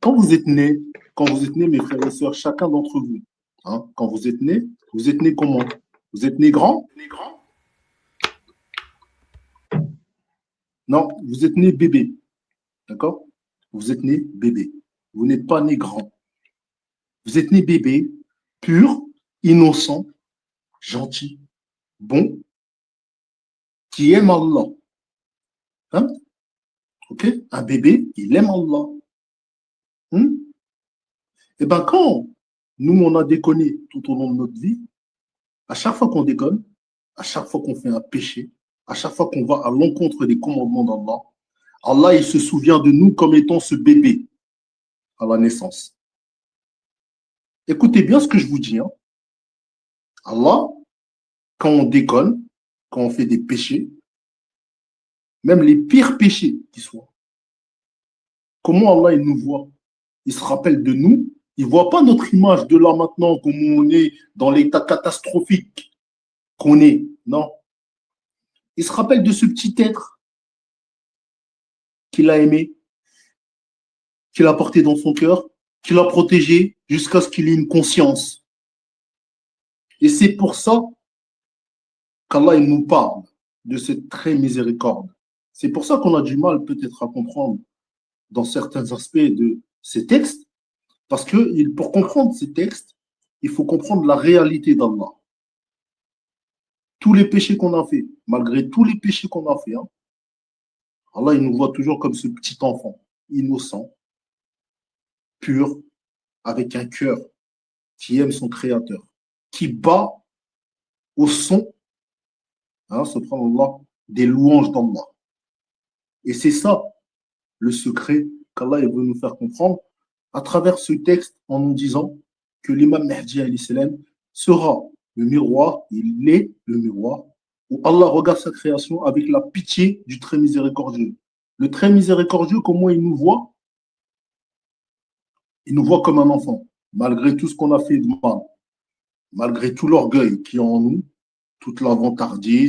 Quand vous êtes né, mes frères et sœurs, chacun d'entre vous, hein, quand vous êtes né comment? Vous êtes né grand? Non, vous êtes né bébé, d'accord? Vous êtes né bébé. Vous n'êtes pas né grand. Vous êtes né bébé, pur, innocent, gentil, bon, qui aime Allah. Hein? Ok? Un bébé, il aime Allah. Hein? Et bien, quand nous, on a déconné tout au long de notre vie, à chaque fois qu'on déconne, à chaque fois qu'on fait un péché, à chaque fois qu'on va à l'encontre des commandements d'Allah, Allah, il se souvient de nous comme étant ce bébé à la naissance. Écoutez bien ce que je vous dis. Hein. Allah, quand on déconne, quand on fait des péchés, même les pires péchés qui soient, comment Allah, il nous voit? Il se rappelle de nous. Il ne voit pas notre image de là maintenant, comme on est dans l'état catastrophique qu'on est. Non. Il se rappelle de ce petit être qu'il a aimé, qu'il a porté dans son cœur, qu'il a protégé jusqu'à ce qu'il ait une conscience. Et c'est pour ça qu'Allah il nous parle de cette très miséricorde. C'est pour ça qu'on a du mal peut-être à comprendre dans certains aspects de ces textes, parce que pour comprendre ces textes, il faut comprendre la réalité d'Allah. Tous les péchés qu'on a fait, malgré tous les péchés qu'on a fait, hein, Allah il nous voit toujours comme ce petit enfant, innocent, pur, avec un cœur qui aime son Créateur, qui bat au son, hein, subhanallah, des louanges d'Allah. Et c'est ça le secret qu'Allah veut nous faire comprendre à travers ce texte en nous disant que l'imam Mahdi salam sera le miroir, il est le miroir, où Allah regarde sa création avec la pitié du très miséricordieux. Le très miséricordieux, comment il nous voit? Il nous voit comme un enfant, malgré tout ce qu'on a fait de mal, malgré tout l'orgueil qui est en nous, toute la vantardise,